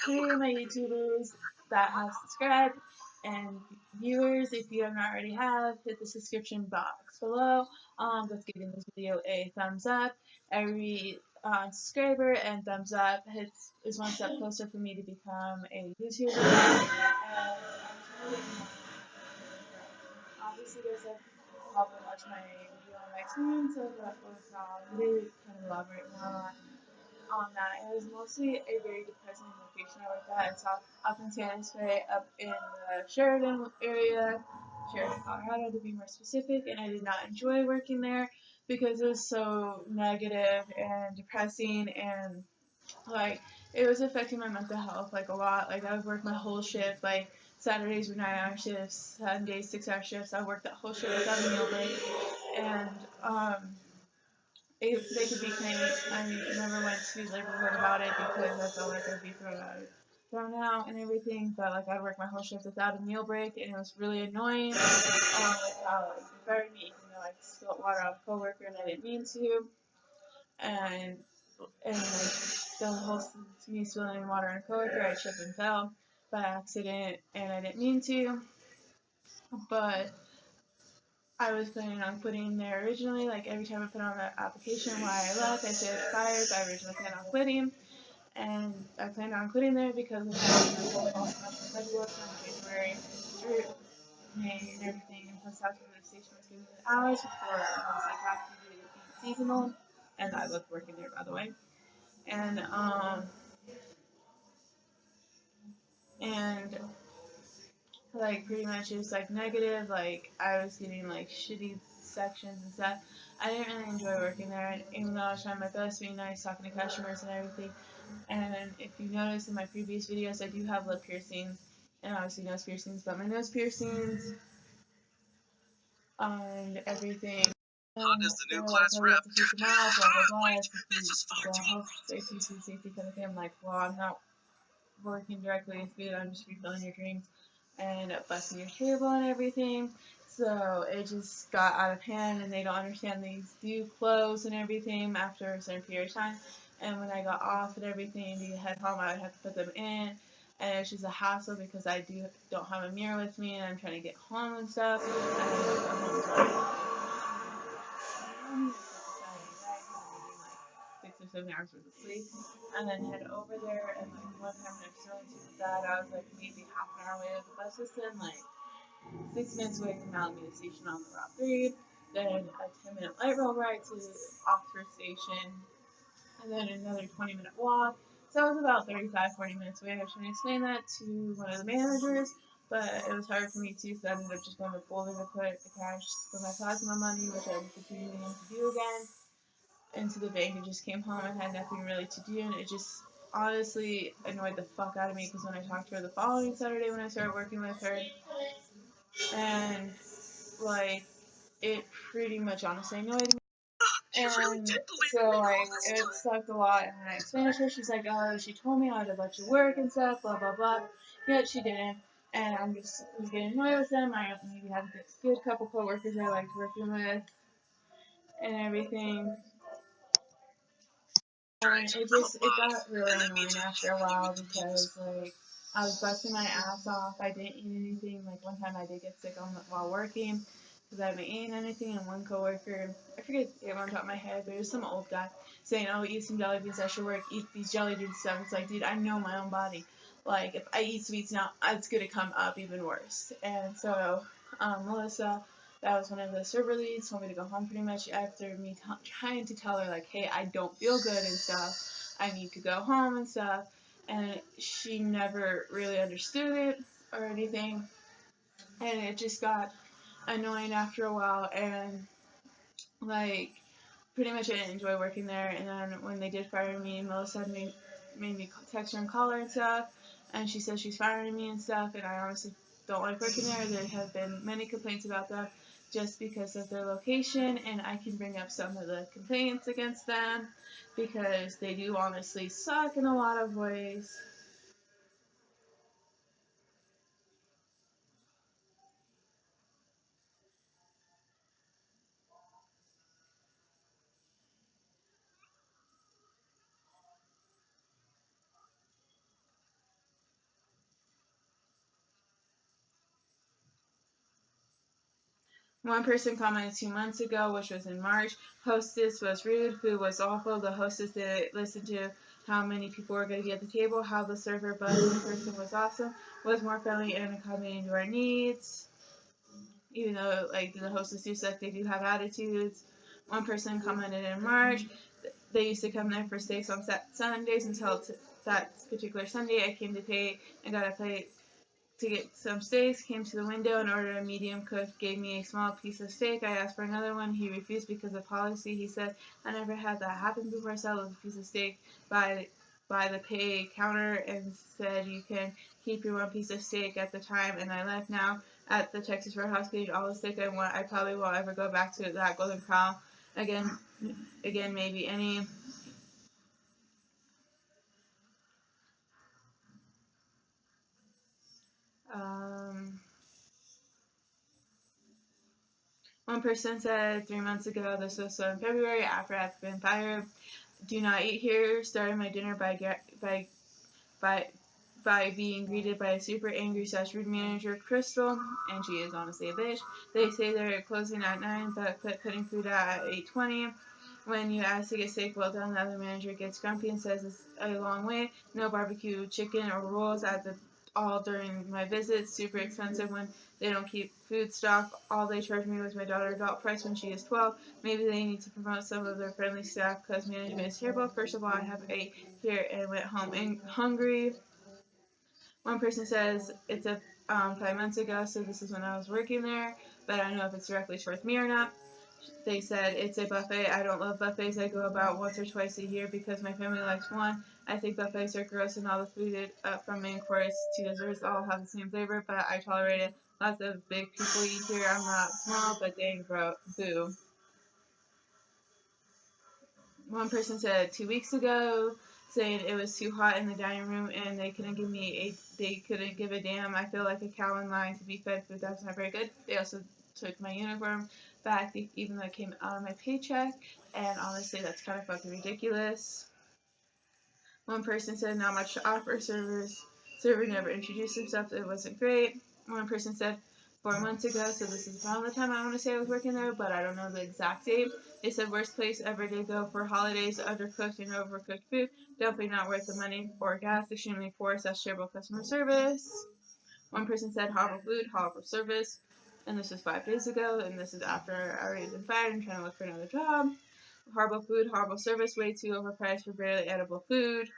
to my YouTubers that have subscribed and viewers. If you haven't already have, hit the subscription box below. Let's give this video a thumbs up. Every subscriber and thumbs up is one step closer for me to become a YouTuber. And obviously, there's a probably watch my video on my experience of what was really kind of elaborate more on that. It was mostly a very depressing location I worked at. It's up in San Jose, up in the Sheridan area, Sheridan, Colorado to be more specific, and I did not enjoy working there because it was so negative and depressing, and like it was affecting my mental health like a lot. Like I would work my whole shift, like Saturdays were 9-hour shifts, Sundays 6-hour shifts. I worked that whole shift without a meal break, and they could be kind of, I never went to labor board about it because I felt like I'd be thrown out and everything, but like I worked my whole shift without a meal break, and it was really annoying. How like they fired me even though I spilled water on a coworker and I didn't mean to, and like the whole me spilling water on a coworker, I tripped and fell by accident, and I didn't mean to, but I was planning on putting there originally, like every time I put on the application why I left, I said fired, but I originally planned on quitting. And I planned on quitting there because of having the whole fall semester schedule from January through May and everything. And plus, that's when the station was giving me the hours before I was like, have to do it being seasonal. And I loved working there, by the way. And like pretty much it was like negative, like I was getting like shitty sections and stuff. I didn't really enjoy working there, and even though I was trying my best, being nice, talking to customers and everything. And if you notice in my previous videos, I do have lip piercings and obviously nose piercings, but my nose piercings and everything. Hot as the new class rep. Health safety kind of thing. I'm like, well, I'm not working directly with food, I'm just refilling your drinks and busting your table and everything. So it just got out of hand, and they don't understand these do close and everything after a certain period of time. And when I got off and everything to head home, I would have to put them in, and it's just a hassle because I don't have a mirror with me, and I'm trying to get home and stuff. And 6 or 7 hours worth of sleep, and then head over there. And like one time when I was feeling too bad, I was like maybe half an hour away with the bus system, like 6 minutes away from Alameda Station on the Route 3, then a 10-minute light rail ride to Oxford Station, and then another 20-minute walk. So it was about 35-40 minutes away. I was trying to explain that to one of the managers, but it was hard for me to, so I ended up just going to Boulder to put the cash for my plasma money, which I was continuing to do again, into the bank, and just came home and had nothing really to do, and it just honestly annoyed the fuck out of me because when I talked to her the following Saturday when I started working with her, and like it pretty much honestly annoyed me. And so like it sucked a lot, and I explained to her, she's like, oh, she told me I would let you work and stuff, blah blah blah. Yet she didn't, and I was getting annoyed with them. I maybe had a good couple coworkers I liked working with and everything. And it got really annoying after a while because like I was busting my ass off. I didn't eat anything. Like one time I did get sick while working because I haven't eaten anything. And one coworker, I forget it on top of my head, but it was some old guy saying, "Oh, eat some jelly beans after work. Eat these jelly beans stuff." It's like, dude, I know my own body. Like if I eat sweets now, it's gonna come up even worse. And so Melissa, that was one of the server leads, told me to go home pretty much after me trying to tell her like, hey, I don't feel good and stuff, I need to go home and stuff, and she never really understood it or anything, and it just got annoying after a while, and like pretty much I didn't enjoy working there. And then when they did fire me, Melissa made me text her and call her and stuff, and she said she's firing me and stuff, and I honestly don't like working there. There have been many complaints about that just because of their location, and I can bring up some of the complaints against them because they do honestly suck in a lot of ways. One person commented 2 months ago, which was in March, hostess was rude, food was awful, the hostess didn't listen to how many people were going to be at the table, how the server buzzed, the person was awesome, was more friendly and accommodating to our needs, even though like the hostess do suck, they do have attitudes. One person commented in March, they used to come there for steaks on Sundays until that particular Sunday I came to pay and got a plate to get some steaks, came to the window and ordered a medium cook, gave me a small piece of steak. I asked for another one. He refused because of policy. He said, I never had that happen before. I settled a piece of steak by the pay counter and said you can keep your one piece of steak at the time, and I left. Now at the Texas Roadhouse page, all the steak I want. I probably won't ever go back to that Golden Corral again. Maybe any. Um, One person said 3 months ago, this was so in February after I've been fired, do not eat here. Started my dinner by by being greeted by a super angry / rude manager, Crystal, and she is honestly a bitch. They say they're closing at 9, but quit putting food out at 8:20. When you ask to get steak well done, the other manager gets grumpy and says it's a long way. No barbecue chicken or rolls at the all during my visits. Super expensive when they don't keep food stock. All they charge me was my daughter's adult price when she is 12. Maybe they need to promote some of their friendly staff because management is terrible. First of all, I have ate here and went home hungry. One person says it's a 5 months ago, so this is when I was working there, but I don't know if it's directly towards me or not. They said it's a buffet. I don't love buffets. I go about once or twice a year because my family likes one. I think buffets are gross and all the food from main course to desserts all have the same flavor, but I tolerate it. Lots of big people eat here. I'm not small, but dang, boo. One person said 2 weeks ago, saying it was too hot in the dining room and they couldn't give a damn. I feel like a cow in line to be fed food. That's not very good. They also took my uniform back, even though it came out of my paycheck, and honestly, that's kind of fucking ridiculous. One person said not much to offer. Server never introduced himself. It wasn't great. One person said 4 months ago, so this is around the time I want to say I was working there, but I don't know the exact date. They said worst place ever to go for holidays, undercooked and overcooked food. Definitely not worth the money or gas. Extremely poor / terrible customer service. One person said horrible food, horrible service, and this was 5 days ago, and this is after I already been fired and trying to look for another job. Horrible food, horrible service, way too overpriced for barely edible food.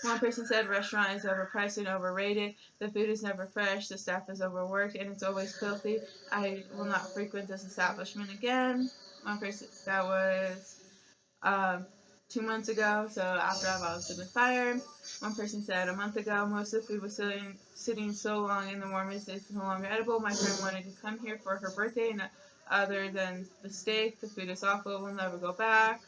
One person said restaurant is overpriced and overrated. The food is never fresh. The staff is overworked and it's always filthy. I will not frequent this establishment again. One person that was 2 months ago, so after I've obviously been fired. One person said a month ago, most of the food was sitting so long in the warmest, it's no longer edible. My friend wanted to come here for her birthday, and other than the steak, the food is awful. We'll never go back.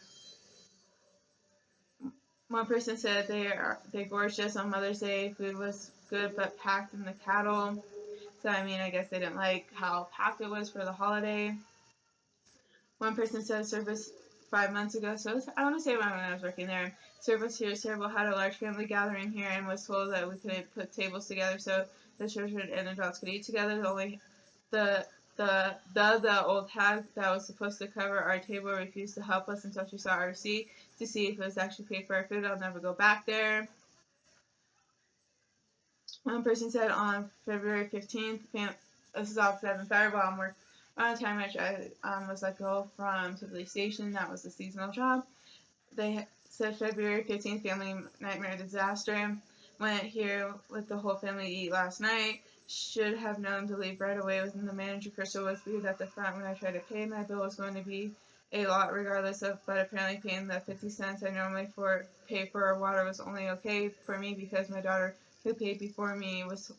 One person said they're gorgeous on Mother's Day. Food was good but packed in the cattle. So I mean, I guess they didn't like how packed it was for the holiday. One person said service 5 months ago. So I want to say when I was working there. Service here is terrible. Had a large family gathering here and was told that we couldn't put tables together so the children and adults could eat together. The old hag that was supposed to cover our table refused to help us until she saw our receipt to see if it was actually paid for our food. I'll never go back there. One person said on February 15th, this is all because I've been fired while I'm working. Around the time I was let go from Tivoli Station, that was a seasonal job. They said February 15th, family nightmare disaster. Went here with the whole family to eat last night. Should have known to leave right away. Within the manager, Crystal was booed at the front when I tried to pay. My bill was going to be a lot regardless of, but apparently paying the 50 cents I normally pay for water was only okay for me because my daughter, who paid before me, was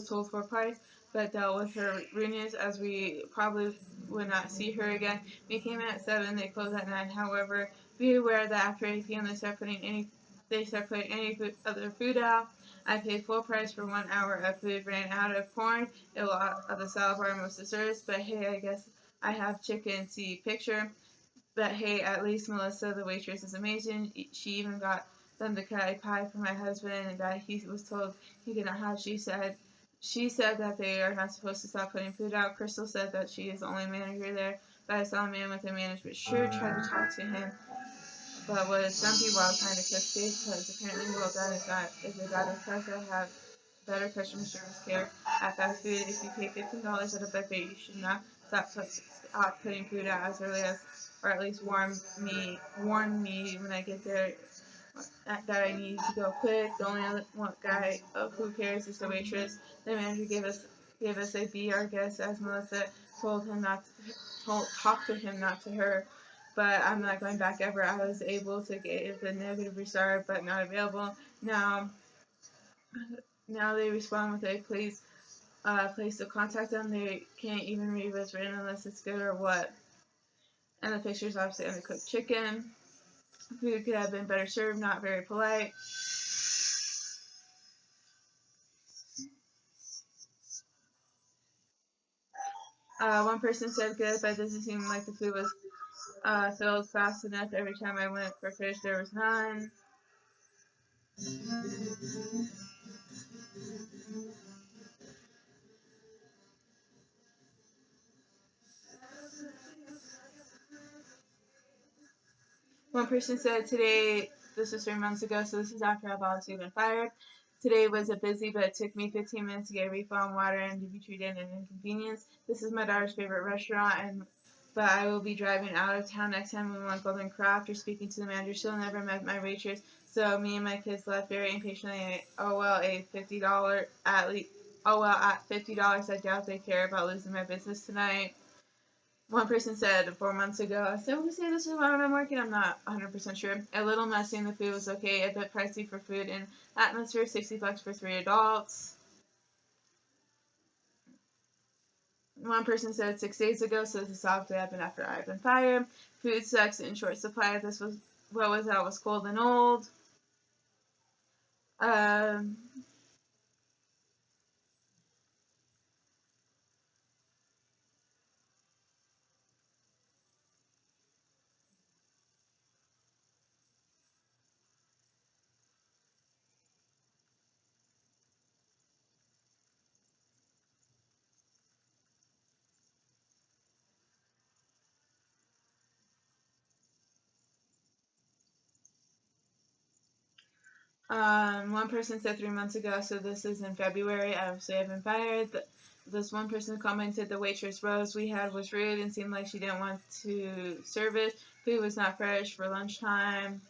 told full price, but dealt with her rudeness as we probably would not see her again. We came at 7, they closed at 9. However, be aware that after 8 p.m. they start putting any other food out. I paid full price for 1 hour of food, ran out of corn, a lot of the salad bar, most desserts, but hey, I guess I have chicken, see picture. But hey, at least Melissa, the waitress, is amazing. She even got them to cut a pie for my husband and that he was told he could not have. She said that they are not supposed to stop putting food out. Crystal said that she is the only manager there, but I saw a man with a management shirt try to talk to him, but was dumpy while trying to cook steak because apparently, well, that is a better price. I have better customer service care at fast food. If you pay $15 at a buffet, you should not stop putting food out as early as, or at least warn me when I get there that I need to go quick. The only other one guy who cares is the waitress. The manager gave us a be our guest as Melissa told him not to talk to him, not to her. But I'm not going back ever. I was able to get the negative restart, but not available. Now they respond with a place to contact them. They can't even read what's written unless it's good or what. And the picture's obviously undercooked chicken. Food could have been better served, not very polite. One person said good, but it doesn't seem like the food was filled fast enough. Every time I went for fish, there was none. One person said today, this was 3 months ago, so this is after I've obviously been fired. Today was a busy, but it took me 15 minutes to get a refill on water and to be treated an inconvenience. This is my daughter's favorite restaurant, but I will be driving out of town next time we want Golden Corral. After speaking to the manager, she'll never met my waitress, so me and my kids left very impatiently. At $50 I doubt they care about losing my business tonight. One person said 4 months ago, I still would say this is why I'm working. I'm not 100% sure. A little messy and the food was okay, a bit pricey for food and atmosphere, $60 for 3 adults. One person said 6 days ago, so this is obviously happened after I've been fired. Food sucks in short supply. This was what was out was cold and old. One person said 3 months ago, so this is in February. Obviously, I've been fired. This one person commented the waitress Rose we had was rude and seemed like she didn't want to serve it. Food was not fresh for lunchtime.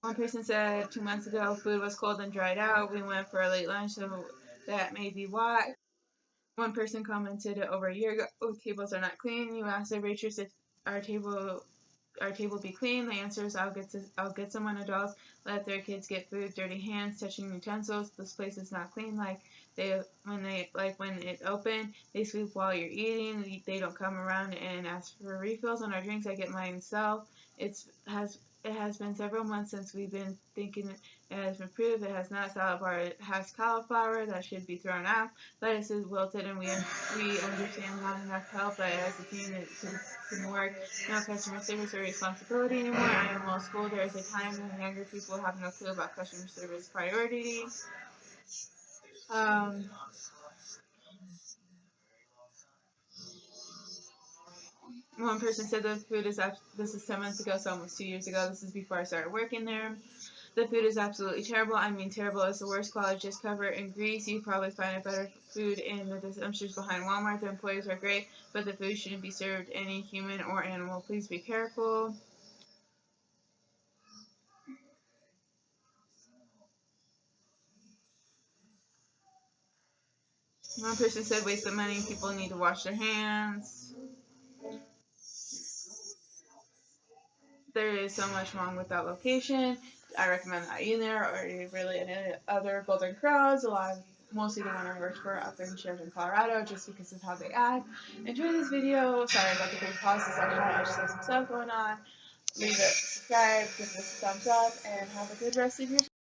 One person said 2 months ago food was cold and dried out. We went for a late lunch, so that may be why. One person commented over a year ago, oh, tables are not clean. You asked the waitress if our table be clean. The answer is I'll get someone adults let their kids get food. Dirty hands, touching utensils. This place is not clean. When it opened, they sweep while you're eating. They don't come around and ask for refills on our drinks. I get mine myself. It has been several months since we've been thinking it has been improved. It has not. Salad bar it has cauliflower that should be thrown out. Lettuce is wilted and we understand not enough help, but as a team it can work. No customer service or responsibility anymore. I am old school. There is a time when younger people have no clue about customer service priority. One person said the food is this is 10 months ago, so almost 2 years ago. This is before I started working there. The food is absolutely terrible. I mean, terrible is the worst quality, just covered in grease. You probably find a better food in the dumpsters behind Walmart. The employees are great, but the food shouldn't be served any human or animal. Please be careful. One person said waste of money. People need to wash their hands. There is so much wrong with that location. I recommend not eating there or really any other Golden Corrals. Mostly the one I worked for up in Sheridan, Colorado, just because of how they act. Enjoy this video. Sorry about the big pause. I just have some stuff going on. Leave it, subscribe, give this a thumbs up, and have a good rest of your